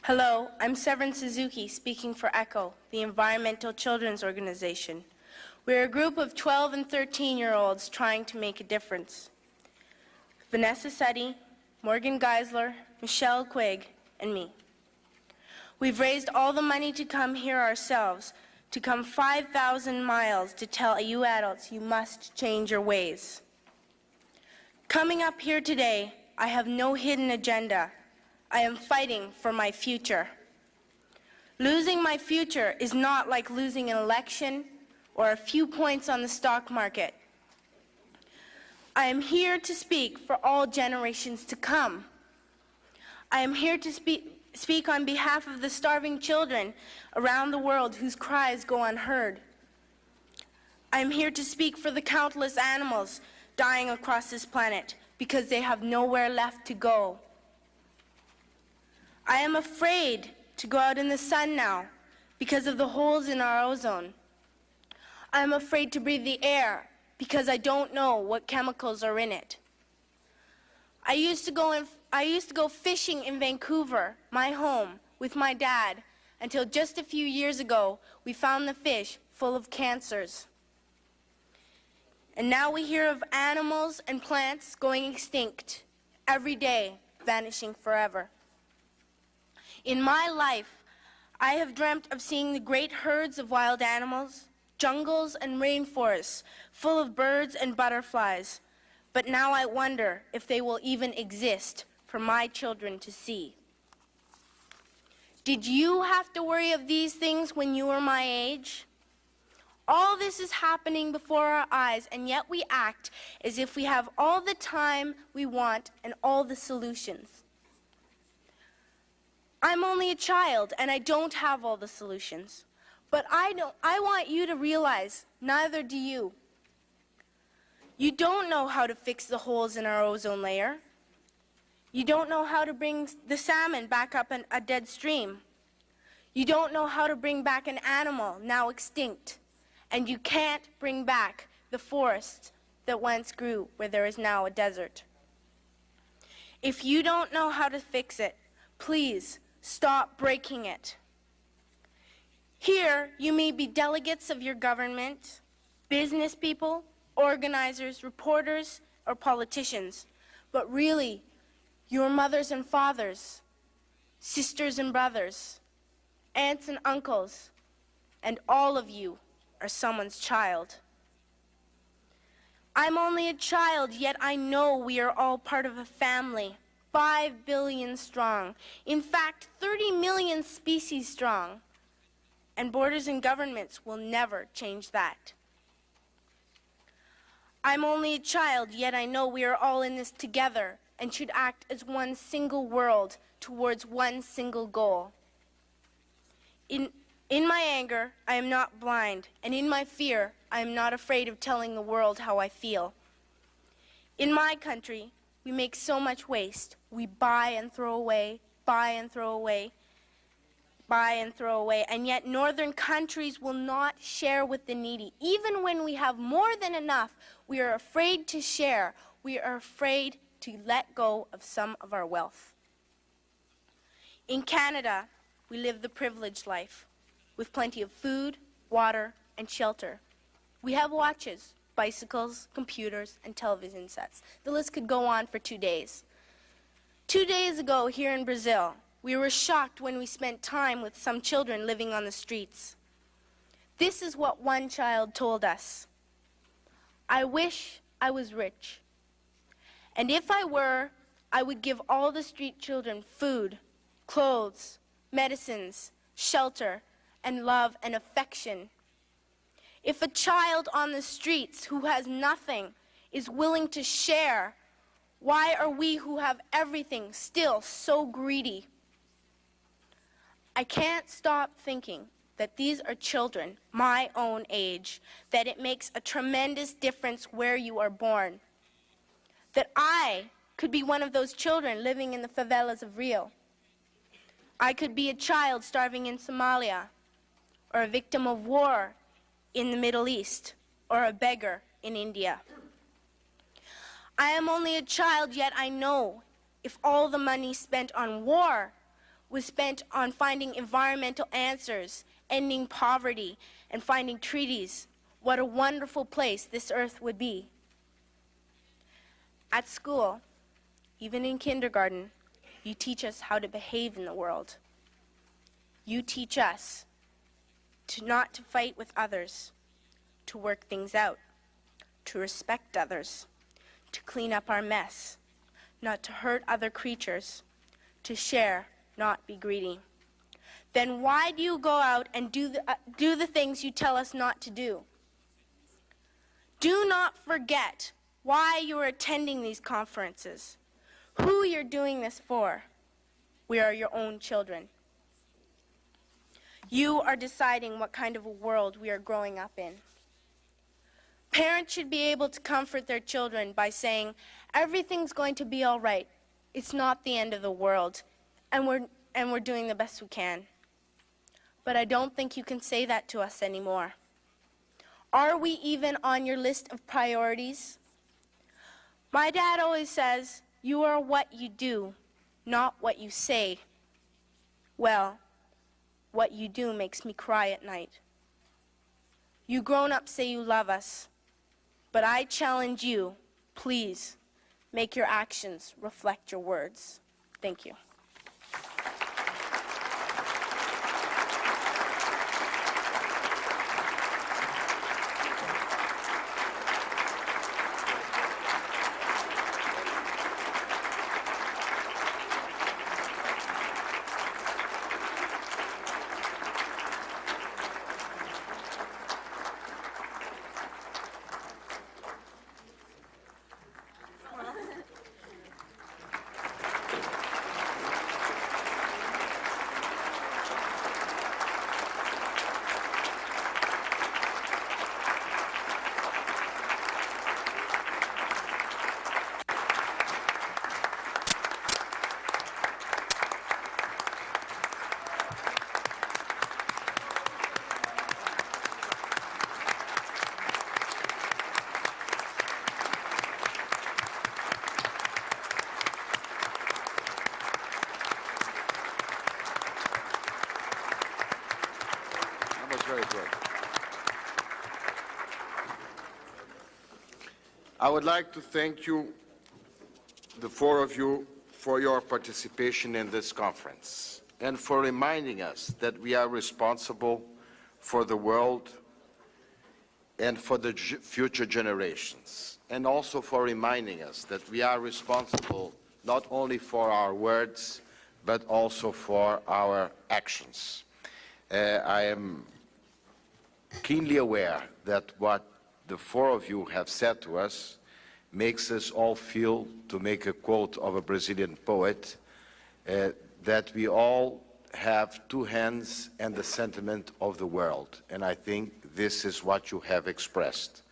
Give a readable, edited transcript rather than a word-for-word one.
Hello, I'm Severn Suzuki, speaking for ECHO, the Environmental Children's Organization. We're a group of 12 and 13-year-olds trying to make a difference. Vanessa Suddy, Morgan Geisler, Michelle Quigg, and me. We've raised all the money to come here ourselves, to come 5,000 miles to tell you adults you must change your ways. Coming up here today, I have no hidden agenda. I am fighting for my future. Losing my future is not like losing an election or a few points on the stock market. I am here to speak for all generations to come. I am here to speak on behalf of the starving children around the world whose cries go unheard. I am here to speak for the countless animals dying across this planet because they have nowhere left to go. I am afraid to go out in the sun now because of the holes in our ozone. I am afraid to breathe the air because I don't know what chemicals are in it. I used to go fishing in Vancouver, my home, with my dad until just a few years ago we found the fish full of cancers. And now we hear of animals and plants going extinct every day, vanishing forever. In my life, I have dreamt of seeing the great herds of wild animals, jungles and rainforests full of birds and butterflies. But now I wonder if they will even exist for my children to see. Did you have to worry of these things when you were my age? All this is happening before our eyes, and yet we act as if we have all the time we want and all the solutions. I'm only a child, and I don't have all the solutions. But I want you to realize, neither do you. You don't know how to fix the holes in our ozone layer. You don't know how to bring the salmon back up a dead stream. You don't know how to bring back an animal now extinct. And you can't bring back the forest that once grew where there is now a desert. If you don't know how to fix it, please stop breaking it. Here, you may be delegates of your government, business people, organizers, reporters, or politicians, but really, your mothers and fathers, sisters and brothers, aunts and uncles, and all of you are someone's child. I'm only a child, yet I know we are all part of a family. 5 billion strong. In fact, 30 million species strong. And borders and governments will never change that. I'm only a child, yet I know we are all in this together and should act as one single world towards one single goal. In my anger, I am not blind, and in my fear, I am not afraid of telling the world how I feel. In my country, we make so much waste. We buy and throw away, buy and throw away, buy and throw away, and yet northern countries will not share with the needy. Even when we have more than enough, we are afraid to share. We are afraid to let go of some of our wealth. In Canada, we live the privileged life with plenty of food, water, and shelter. We have watches, bicycles, computers, and television sets. The list could go on for 2 days. 2 days ago here in Brazil, we were shocked when we spent time with some children living on the streets. This is what one child told us. I wish I was rich. And if I were, I would give all the street children food, clothes, medicines, shelter, and love and affection. If a child on the streets who has nothing is willing to share, why are we who have everything still so greedy? I can't stop thinking that these are children my own age, that it makes a tremendous difference where you are born. That I could be one of those children living in the favelas of Rio. I could be a child starving in Somalia, or a victim of war in the Middle East, or a beggar in India. I am only a child, yet I know if all the money spent on war was spent on finding environmental answers, ending poverty, and finding treaties, what a wonderful place this earth would be. At school, even in kindergarten, you teach us how to behave in the world. You teach us not to fight with others, to work things out, to respect others, to clean up our mess, not to hurt other creatures, to share, not be greedy. Then why do you go out and do the things you tell us not to do? Do not forget why you are attending these conferences, who you're doing this for. We are your own children. You are deciding what kind of a world we are growing up in. Parents should be able to comfort their children by saying, everything's going to be all right. It's not the end of the world, and we're doing the best we can. But I don't think you can say that to us anymore. Are we even on your list of priorities? My dad always says, you are what you do, not what you say. Well, what you do makes me cry at night. You grown-ups say you love us, but I challenge you, please, make your actions reflect your words. Thank you. Very good. I would like to thank you, the four of you, for your participation in this conference and for reminding us that we are responsible for the world and for the future generations, and also for reminding us that we are responsible not only for our words but also for our actions. I am keenly aware that what the four of you have said to us makes us all feel, to make a quote of a Brazilian poet, that we all have two hands and the sentiment of the world. And I think this is what you have expressed.